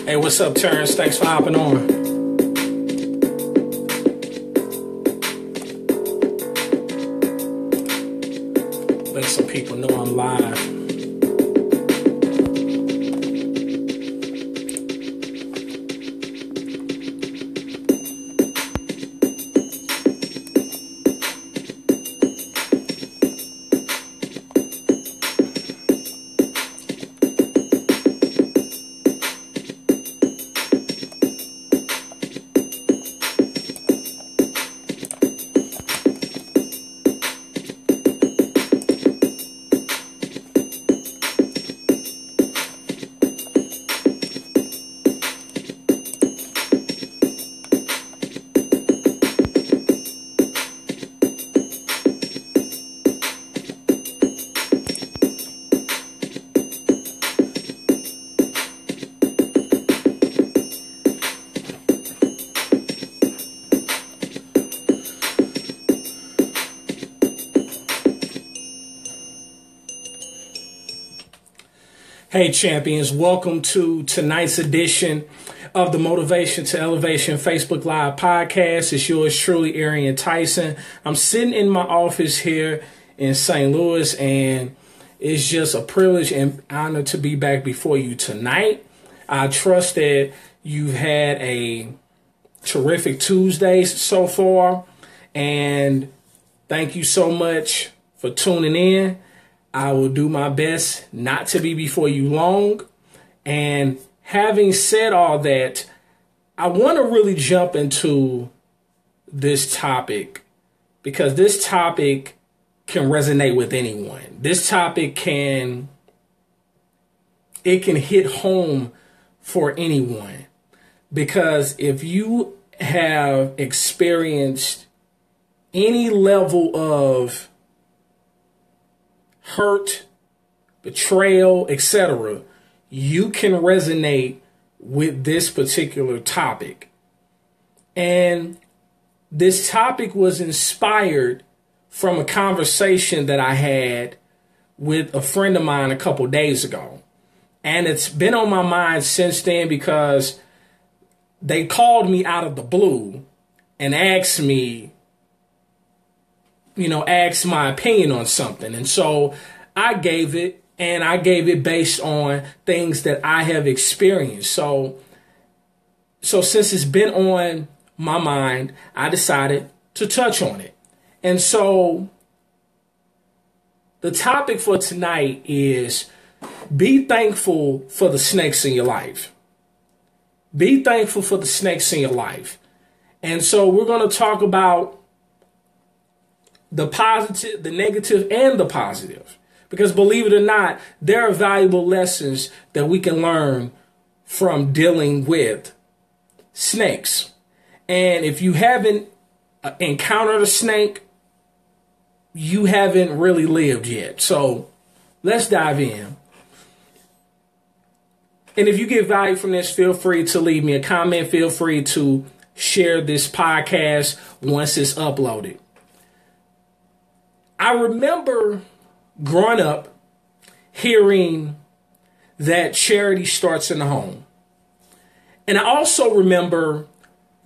Hey, what's up, Terrence? Thanks for hopping on. Let some people know I'm live. Hey champions, welcome to tonight's edition of the Motivation to Elevation Facebook Live podcast. It's yours truly, Arian Tyson. I'm sitting in my office here in St. Louis, and it's just a privilege and honor to be back before you tonight. I trust that you've had a terrific Tuesday so far, and thank you so much for tuning in. I will do my best not to be before you long. And having said all that, I want to really jump into this topic because this topic can resonate with anyone. This topic can hit home for anyone, because if you have experienced any level of hurt, betrayal, etc., you can resonate with this particular topic. And this topic was inspired from a conversation that I had with a friend of mine a couple days ago. And it's been on my mind since then because they called me out of the blue and asked me, asked my opinion on something. And so I gave it, and I gave it based on things that I have experienced. So since it's been on my mind, I decided to touch on it. And so the topic for tonight is be thankful for the snakes in your life. Be thankful for the snakes in your life. And so we're going to talk about the positive, the negative, and the positive. Because believe it or not, there are valuable lessons that we can learn from dealing with snakes. And if you haven't encountered a snake, you haven't really lived yet. So let's dive in. And if you get value from this, feel free to leave me a comment. Feel free to share this podcast once it's uploaded. I remember growing up hearing that charity starts in the home. And I also remember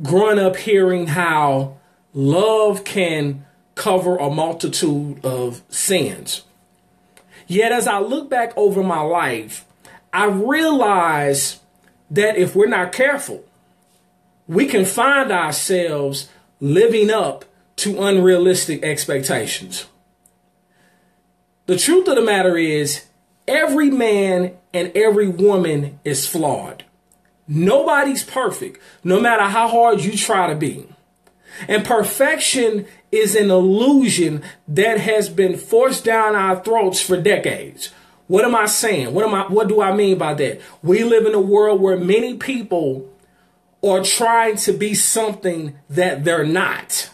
growing up hearing how love can cover a multitude of sins. Yet as I look back over my life, I realize that if we're not careful, we can find ourselves living up to unrealistic expectations. The truth of the matter is every man and every woman is flawed. Nobody's perfect, no matter how hard you try to be. And perfection is an illusion that has been forced down our throats for decades. What am I saying? What do I mean by that? We live in a world where many people are trying to be something that they're not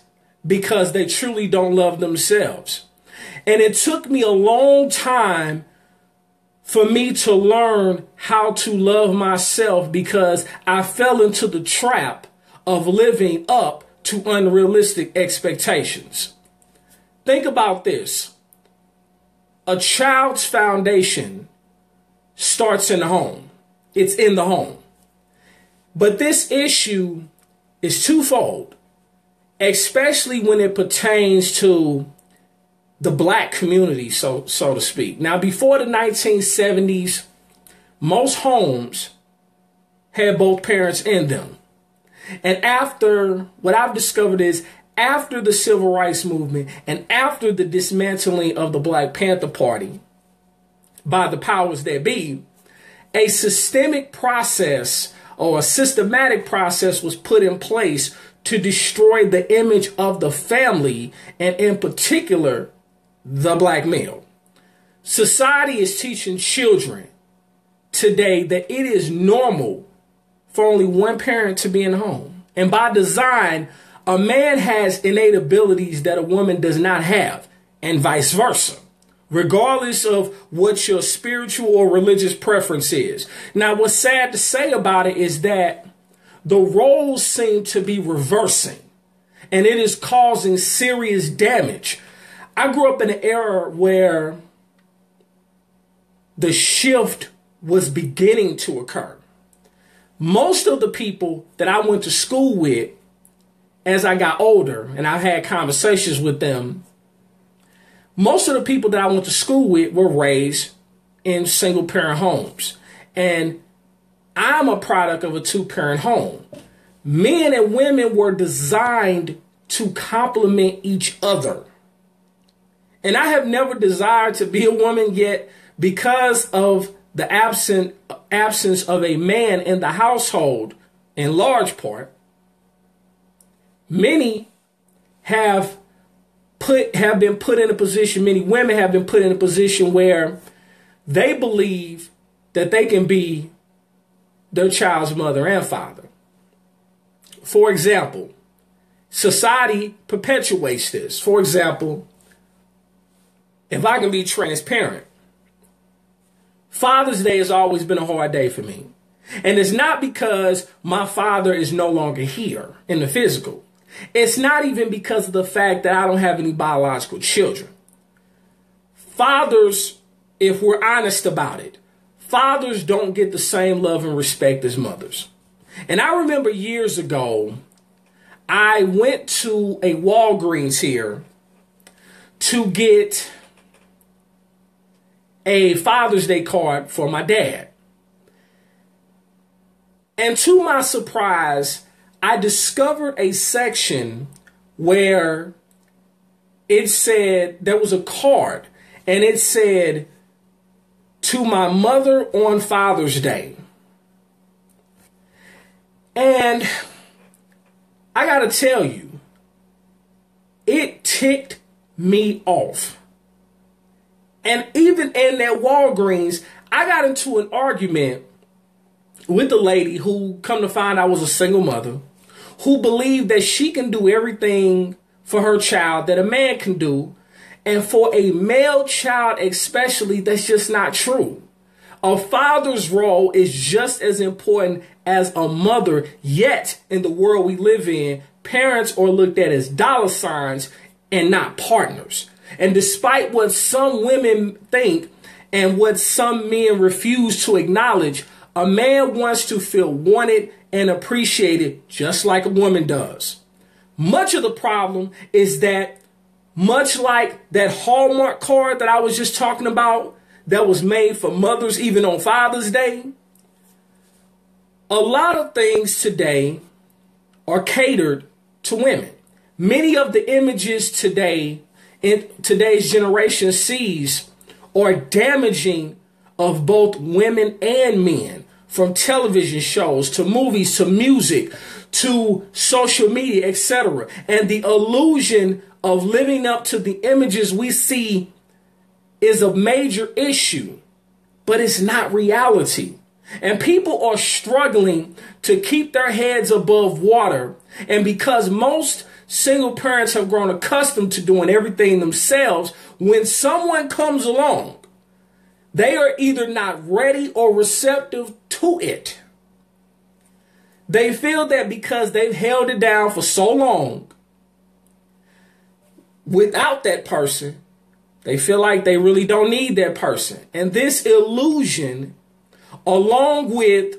because they truly don't love themselves. And it took me a long time for me to learn how to love myself because I fell into the trap of living up to unrealistic expectations. Think about this. A child's foundation starts in the home. It's in the home. But this issue is twofold, especially when it pertains to the black community, so to speak. Now, before the 1970s, most homes had both parents in them. And after, what I've discovered is after the civil rights movement and after the dismantling of the Black Panther Party by the powers that be, a systemic process or a systematic process was put in place to destroy the image of the family and in particular, the black male. Society is teaching children today that it is normal for only one parent to be in the home. And by design, a man has innate abilities that a woman does not have, and vice versa, regardless of what your spiritual or religious preference is. Now, what's sad to say about it is that the roles seem to be reversing, and it is causing serious damage. I grew up in an era where the shift was beginning to occur. Most of the people that I went to school with as I got older, and I had conversations with them, most of the people that I went to school with were raised in single parent homes. And I'm a product of a two-parent home. Men and women were designed to complement each other. And I have never desired to be a woman, yet because of the absence of a man in the household, in large part, many have been put in a position, many women have been put in a position where they believe that they can be their child's mother and father. For example, society perpetuates this. For example, if I can be transparent, Father's Day has always been a hard day for me. And it's not because my father is no longer here in the physical. It's not even because of the fact that I don't have any biological children. Fathers, if we're honest about it, fathers don't get the same love and respect as mothers. And I remember years ago, I went to a Walgreens here to get a Father's Day card for my dad. And to my surprise, I discovered a section where it said, there was a card, and it said, "To my mother on Father's Day." And I gotta tell you, it ticked me off. And even in that Walgreens, I got into an argument with the lady who, come to find out, was a single mother, who believed that she can do everything for her child that a man can do. And for a male child especially, that's just not true. A father's role is just as important as a mother, yet in the world we live in, parents are looked at as dollar signs and not partners. And despite what some women think and what some men refuse to acknowledge, a man wants to feel wanted and appreciated just like a woman does. Much of the problem is that, much like that Hallmark card that I was just talking about that was made for mothers even on Father's Day, a lot of things today are catered to women. Many of the images today in today's generation sees or damaging of both women and men, from television shows to movies to music to social media, etc. And the illusion of living up to the images we see is a major issue, but it's not reality. And people are struggling to keep their heads above water. And because most single parents have grown accustomed to doing everything themselves, when someone comes along, they are either not ready or receptive to it. They feel that because they've held it down for so long without that person, they feel like they really don't need that person. And this illusion, along with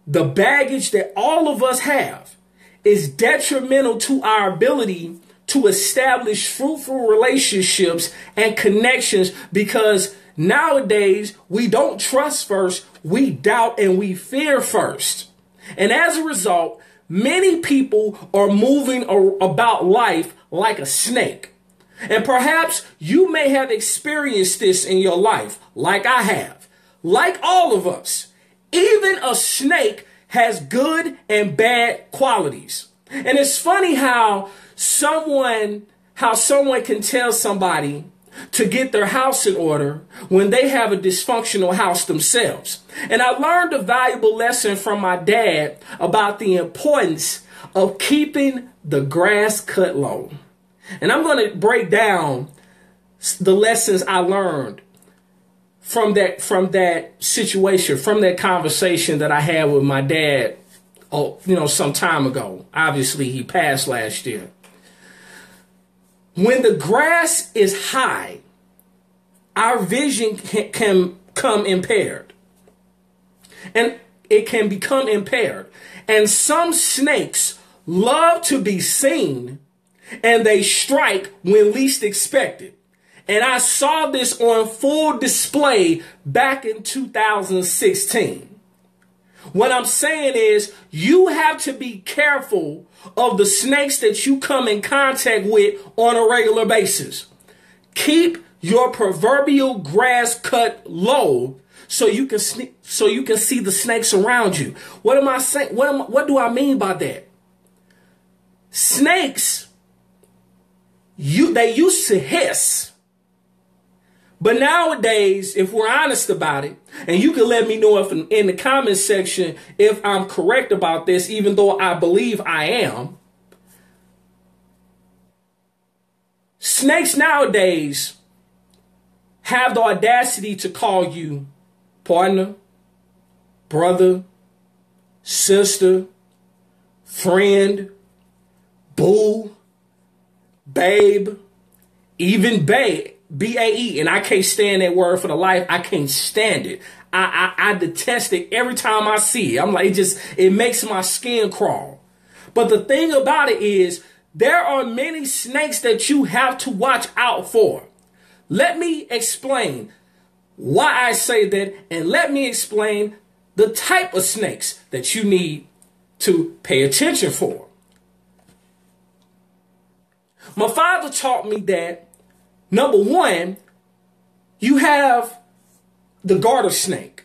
the baggage that all of us have, is detrimental to our ability to establish fruitful relationships and connections, because nowadays we don't trust first, we doubt and we fear first. And as a result, many people are moving about life like a snake. And perhaps you may have experienced this in your life, like I have. Like all of us, even a snake has good and bad qualities. And it's funny how someone can tell somebody to get their house in order when they have a dysfunctional house themselves. And I learned a valuable lesson from my dad about the importance of keeping the grass cut low. And I'm going to break down the lessons I learned from that situation, from that conversation that I had with my dad, some time ago. Obviously, he passed last year. When the grass is high, our vision can become impaired. And it can become impaired. And some snakes love to be seen, and they strike when least expected. And I saw this on full display back in 2016. What I'm saying is, you have to be careful of the snakes that you come in contact with on a regular basis. Keep your proverbial grass cut low so you can see the snakes around you. What am I saying? What do I mean by that? Snakes, they used to hiss. But nowadays, if we're honest about it, and you can let me know if in the comment section if I'm correct about this, even though I believe I am. Snakes nowadays have the audacity to call you partner, brother, sister, friend, boo, babe, even bae. B-A-E, and I can't stand that word for the life. I can't stand it. I detest it every time I see it. I'm like, it makes my skin crawl. But the thing about it is, there are many snakes that you have to watch out for. Let me explain why I say that, and let me explain the type of snakes that you need to pay attention for. My father taught me that, number one, you have the garter snake.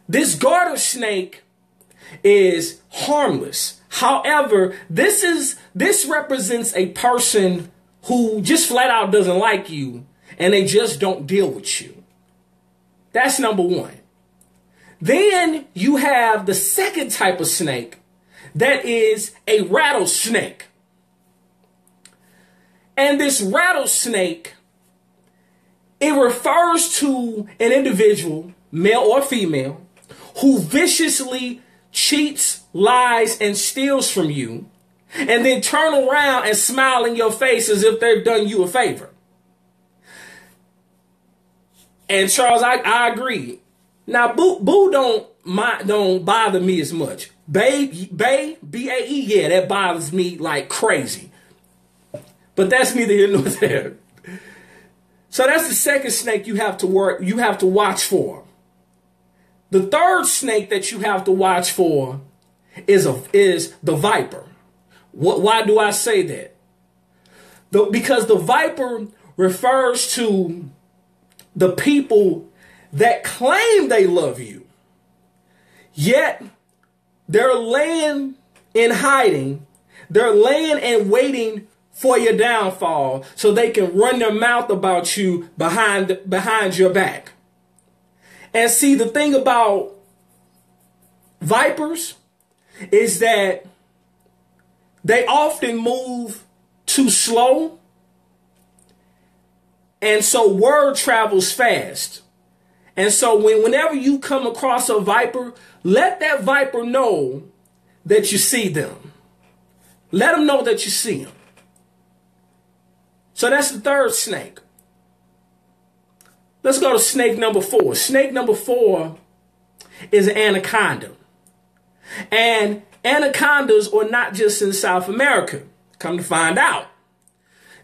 This garter snake is harmless. However, this represents a person who just flat out doesn't like you and they just don't deal with you. That's number one. Then you have the second type of snake that is a rattlesnake. And this rattlesnake, it refers to an individual, male or female, who viciously cheats, lies, and steals from you, and then turn around and smile in your face as if they've done you a favor. And Charles, I agree. Now, boo don't bother me as much. Bae, B-A-E, yeah, that bothers me like crazy. But that's neither here nor there. So that's the second snake you have to watch for. The third snake that you have to watch for is the viper. Why do I say that? Because the viper refers to the people that claim they love you, yet they're laying in hiding. They're laying and waiting for your downfall so they can run their mouth about you behind your back. And see, the thing about vipers is that they often move too slow. And so word travels fast. And so whenever you come across a viper, let that viper know that you see them. Let them know that you see them. So that's the third snake. Let's go to snake number 4. Snake number 4 is an anaconda. And anacondas are not just in South America. Come to find out,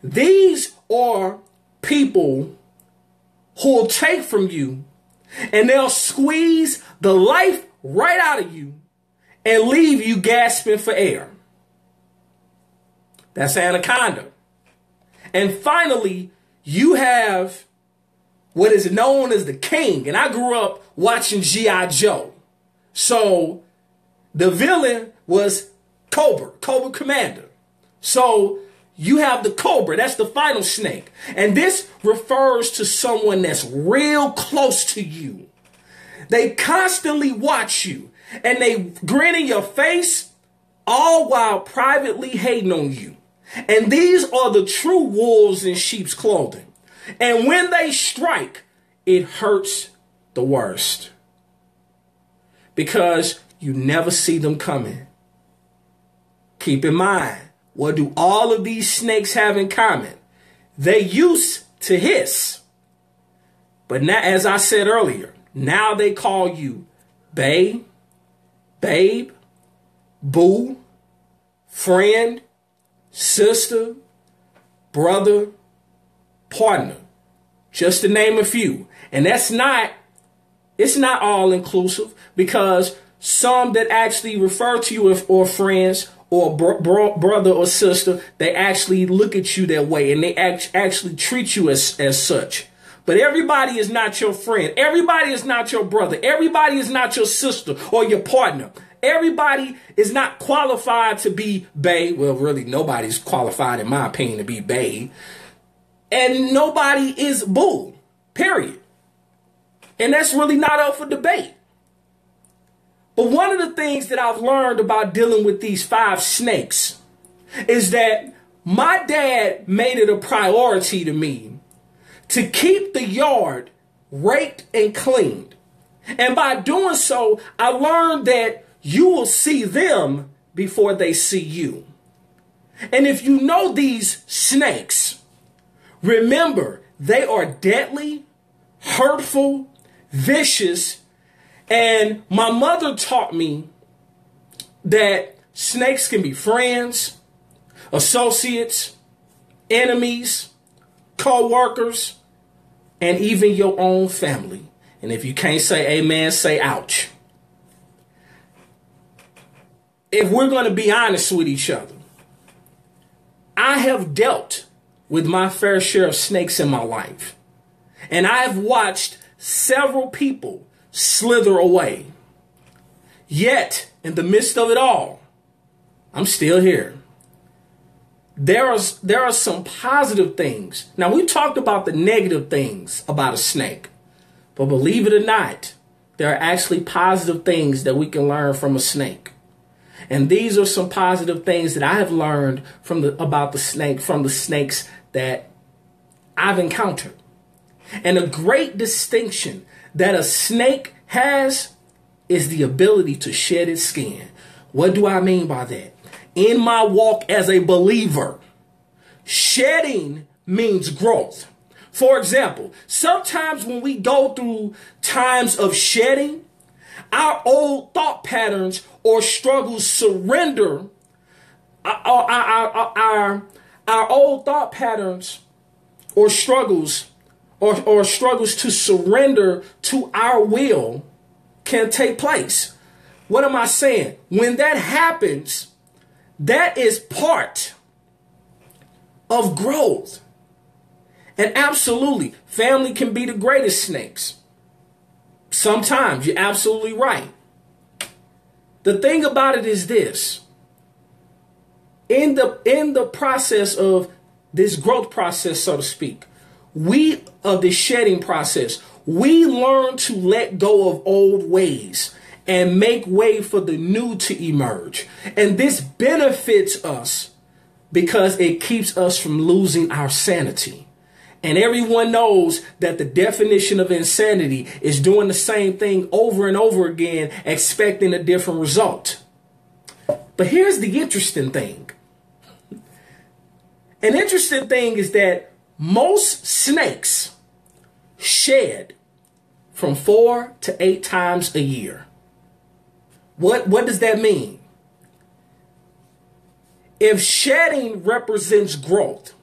these are people who will take from you and they'll squeeze the life right out of you and leave you gasping for air. That's anaconda. And finally, you have what is known as the king. And I grew up watching G.I. Joe. So the villain was Cobra Commander. So you have the cobra. That's the final snake. And this refers to someone that's real close to you. They constantly watch you and they grin in your face, all while privately hating on you. And these are the true wolves in sheep's clothing. And when they strike, it hurts the worst. Because you never see them coming. Keep in mind, what do all of these snakes have in common? They used to hiss. But now, as I said earlier, now they call you babe, boo, friend, sister, brother, partner, just to name a few. And it's not all inclusive, because some that actually refer to you or friends or brother or sister, they actually look at you that way and they actually treat you as such. But everybody is not your friend. Everybody is not your brother. Everybody is not your sister or your partner. Everybody is not qualified to be bae. Well, really, nobody's qualified, in my opinion, to be bae. And nobody is boo, period. And that's really not up for debate. But one of the things that I've learned about dealing with these 5 snakes is that my dad made it a priority to me to keep the yard raked and cleaned. And by doing so, I learned that you will see them before they see you. And if you know these snakes, remember, they are deadly, hurtful, vicious. And my mother taught me that snakes can be friends, associates, enemies, co-workers, and even your own family. And if you can't say amen, say ouch. If we're going to be honest with each other, I have dealt with my fair share of snakes in my life. And I have watched several people slither away. Yet, in the midst of it all, I'm still here. There are some positive things. Now, we talked about the negative things about a snake. But believe it or not, there are actually positive things that we can learn from a snake. And these are some positive things that I have learned from the snakes that I've encountered. And a great distinction that a snake has is the ability to shed its skin. What do I mean by that? In my walk as a believer, shedding means growth. For example, sometimes when we go through times of shedding, our old thought patterns or struggles surrender. Our old thought patterns or struggles or struggles to surrender to our will can take place. What am I saying? When that happens, that is part of growth. And absolutely, family can be the greatest snakes. Sometimes, you're absolutely right. The thing about it is this. In the process of this growth process, so to speak, of the shedding process, we learn to let go of old ways and make way for the new to emerge. And this benefits us because it keeps us from losing our sanity. And everyone knows that the definition of insanity is doing the same thing over and over again, expecting a different result. But here's the interesting thing. An interesting thing is that most snakes shed from 4 to 8 times a year. What does that mean? If shedding represents growth,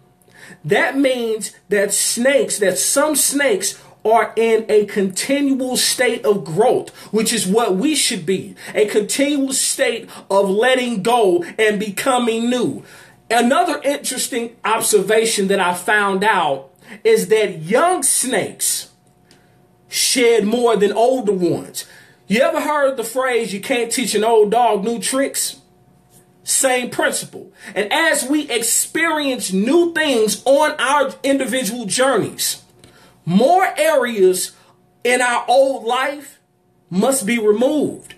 that means that some snakes are in a continual state of growth, which is what we should be. A continual state of letting go and becoming new. Another interesting observation that I found out is that young snakes shed more than older ones. You ever heard the phrase, you can't teach an old dog new tricks? Same principle. And as we experience new things on our individual journeys, more areas in our old life must be removed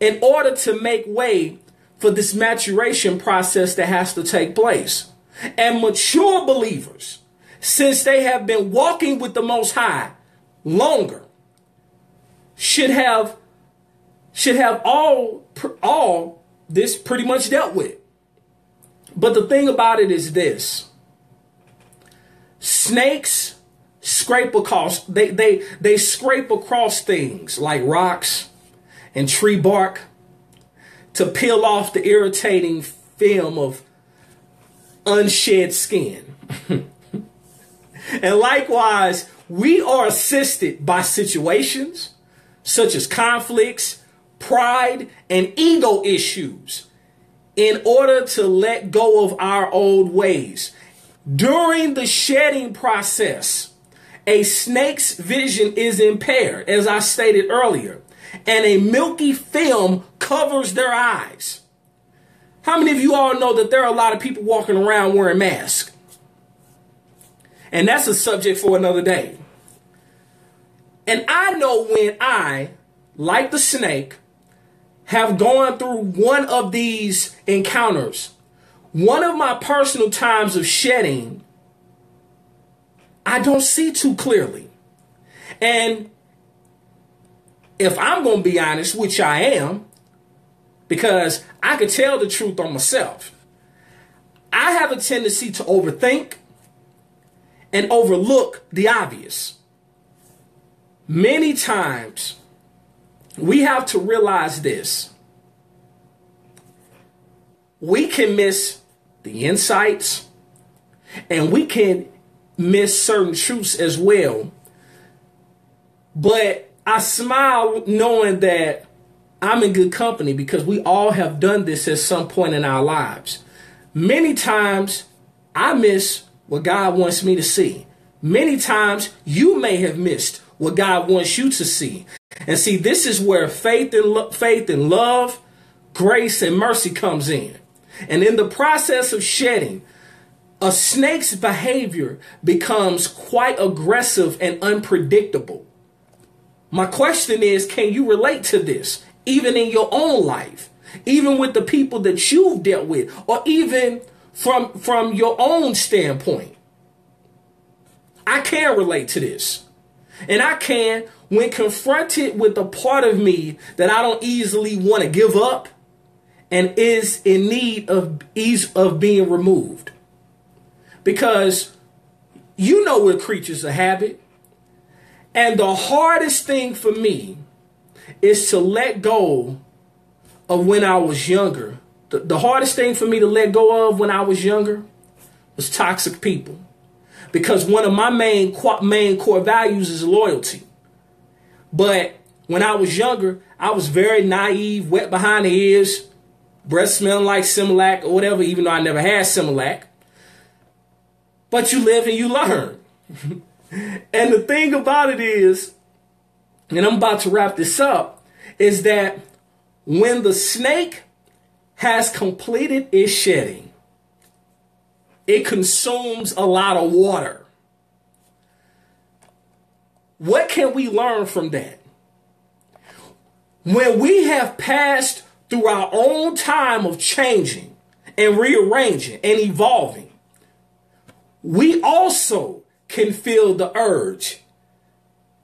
in order to make way for this maturation process that has to take place. And mature believers, since they have been walking with the Most High longer, should have all this pretty much dealt with. But the thing about it is this. Snakes scrape across, they scrape across things like rocks and tree bark to peel off the irritating film of unshed skin. And likewise, we are assisted by situations such as conflicts, pride, and ego issues in order to let go of our old ways. During the shedding process, a snake's vision is impaired, as I stated earlier, and a milky film covers their eyes. How many of you all know that there are a lot of people walking around wearing masks? And that's a subject for another day. And I know when I, like the snake, have gone through one of these encounters, one of my personal times of shedding, I don't see too clearly. And if I'm going to be honest, which I am, because I could tell the truth on myself, I have a tendency to overthink and overlook the obvious. Many times, we have to realize this. We can miss the insights, and we can miss certain truths as well. But I smile knowing that I'm in good company, because we all have done this at some point in our lives. Many times I miss what God wants me to see. Many times you may have missed what God wants you to see. And see, this is where faith and love, grace and mercy comes in. And in the process of shedding, a snake's behavior becomes quite aggressive and unpredictable. My question is, can you relate to this, even in your own life, even with the people that you've dealt with, or even from your own standpoint? I can relate to this. And I can, when confronted with a part of me that I don't easily want to give up and is in need of being removed. Because you know we're creatures of habit. And the hardest thing for me is to let go of when I was younger. The hardest thing for me to let go of when I was younger was toxic people. Because one of my main core values is loyalty. But when I was younger, I was very naive, wet behind the ears, breath smelling like Similac or whatever, even though I never had Similac. But you live and you learn. And the thing about it is, and I'm about to wrap this up, is that when the snake has completed its shedding, it consumes a lot of water. What can we learn from that? When we have passed through our own time of changing and rearranging and evolving, we also can feel the urge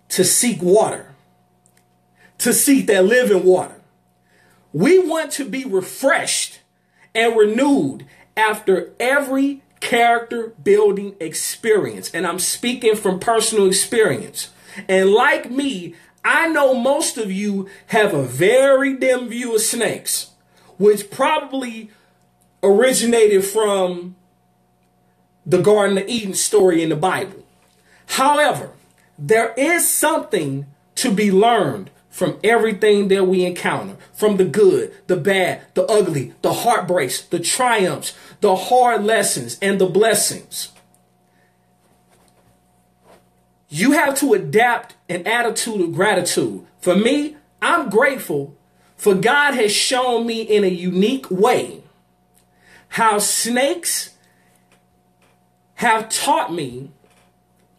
to seek water, to seek that living water. We want to be refreshed and renewed after every character building experience. And I'm speaking from personal experience. And like me, I know most of you have a very dim view of snakes, which probably originated from the Garden of Eden story in the Bible. However, there is something to be learned from everything that we encounter, from the good, the bad, the ugly, the heartbreaks, the triumphs, the hard lessons, and the blessings. You have to adapt an attitude of gratitude. For me, I'm grateful for God has shown me in a unique way how snakes have taught me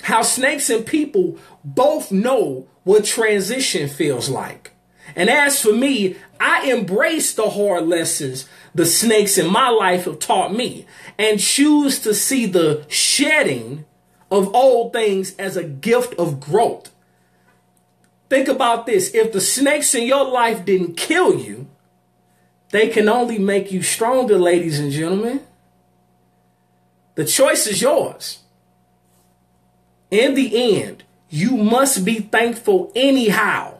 how snakes and people both know what transition feels like. And as for me, I embrace the hard lessons the snakes in my life have taught me and choose to see the shedding of old things as a gift of growth. Think about this. If the snakes in your life didn't kill you, they can only make you stronger, ladies and gentlemen. The choice is yours. In the end, you must be thankful anyhow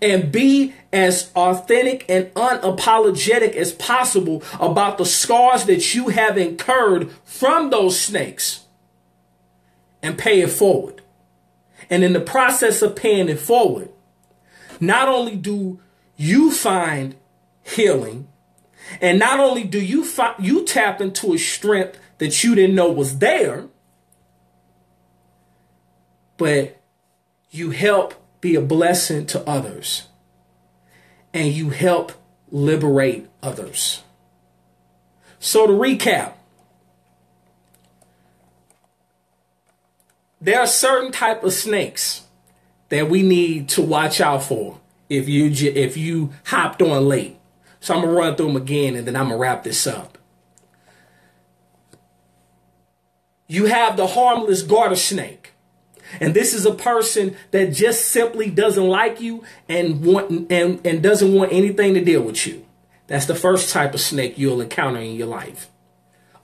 and be as authentic and unapologetic as possible about the scars that you have incurred from those snakes and pay it forward. And in the process of paying it forward, not only do you find healing, and not only do you tap into a strength that you didn't know was there, but you help be a blessing to others and you help liberate others. So to recap, there are certain type of snakes that we need to watch out for if you hopped on late. So I'm going to run through them again and then I'm going to wrap this up. You have the harmless garter snake. And this is a person that just simply doesn't like you and doesn't want anything to deal with you. That's the first type of snake you'll encounter in your life.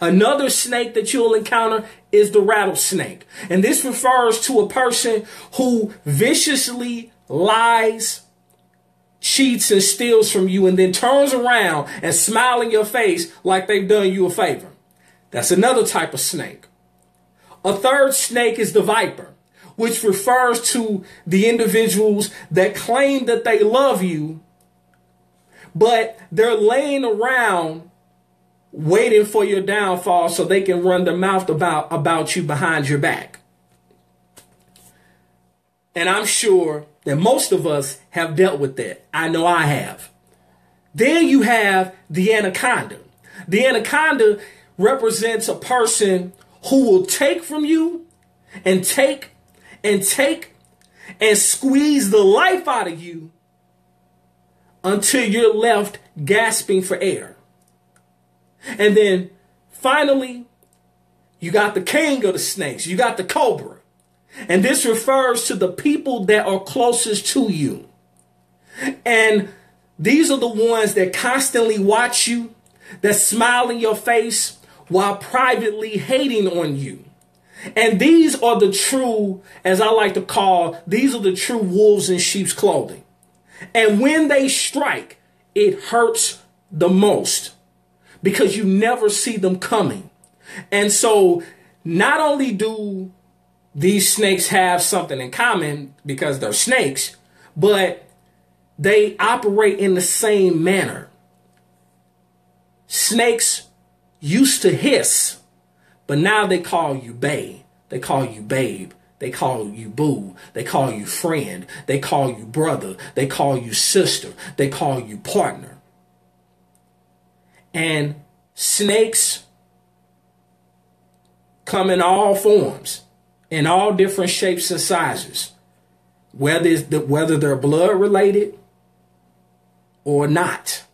Another snake that you'll encounter is the rattlesnake. And this refers to a person who viciously lies, cheats, and steals from you and then turns around and smiles in your face like they've done you a favor. That's another type of snake. A third snake is the viper, which refers to the individuals that claim that they love you, but they're laying around waiting for your downfall so they can run their mouth about you behind your back. And I'm sure that most of us have dealt with that. I know I have. Then you have the anaconda. The anaconda represents a person who will take from you and take and squeeze the life out of you until you're left gasping for air. And then finally, you got the king of the snakes. You got the cobra. And this refers to the people that are closest to you. And these are the ones that constantly watch you, that smile in your face while privately hating on you. And these are the true, as I like to call, these are the true wolves in sheep's clothing. And when they strike, it hurts the most because you never see them coming. And so not only do these snakes have something in common because they're snakes, but they operate in the same manner. Snakes used to hiss, but now they call you bae. They call you babe. They call you boo. They call you friend. They call you brother. They call you sister. They call you partner. And snakes come in all forms, in all different shapes and sizes, whether they're blood related or not.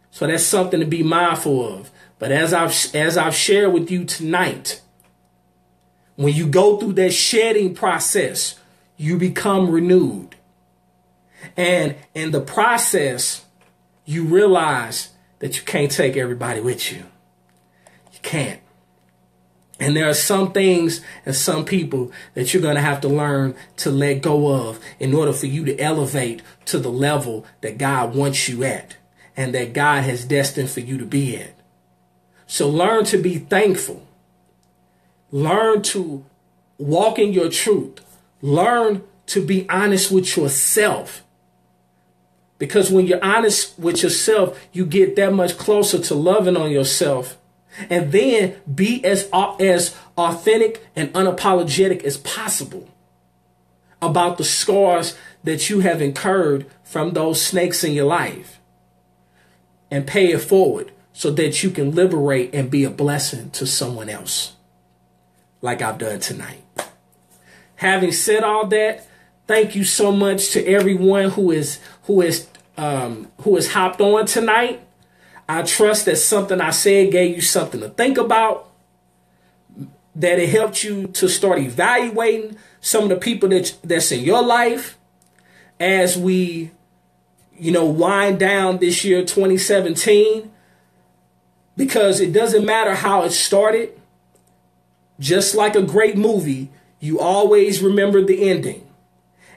So that's something to be mindful of. But as I've shared with you tonight, when you go through that shedding process, you become renewed. And in the process, you realize that you can't take everybody with you. You can't. And there are some things and some people that you're going to have to learn to let go of in order for you to elevate to the level that God wants you at and that God has destined for you to be at. So learn to be thankful. Learn to walk in your truth. Learn to be honest with yourself. Because when you're honest with yourself, you get that much closer to loving on yourself. And then be as authentic and unapologetic as possible about the scars that you have incurred from those snakes in your life. And pay it forward so that you can liberate and be a blessing to someone else, like I've done tonight. Having said all that, thank you so much to everyone who has hopped on tonight. I trust that something I said gave you something to think about, that it helped you to start evaluating some of the people that's in your life as we, wind down this year, 2017, because it doesn't matter how it started. Just like a great movie, you always remember the ending.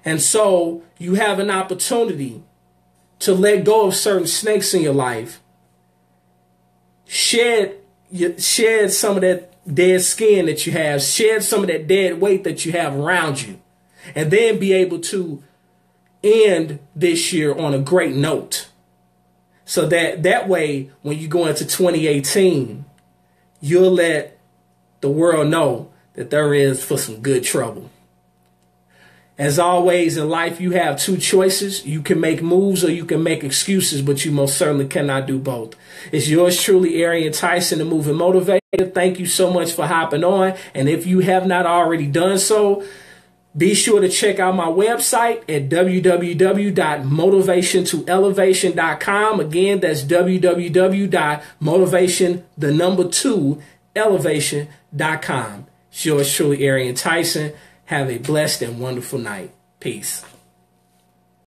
And so you have an opportunity to let go of certain snakes in your life. Shed some of that dead skin that you have. Shed some of that dead weight that you have around you. And then be able to end this year on a great note. So that way, when you go into 2018, you'll let the world know that there is for some good trouble. As always in life, you have two choices. You can make moves or you can make excuses, but you most certainly cannot do both. It's yours truly, Arian Tyson, the Moving Motivator. Thank you so much for hopping on. And if you have not already done so, be sure to check out my website at www.motivationtoelevation.com. Again, that's www.motivation2elevation.com. It's yours truly, Arian Tyson. Have a blessed and wonderful night. Peace.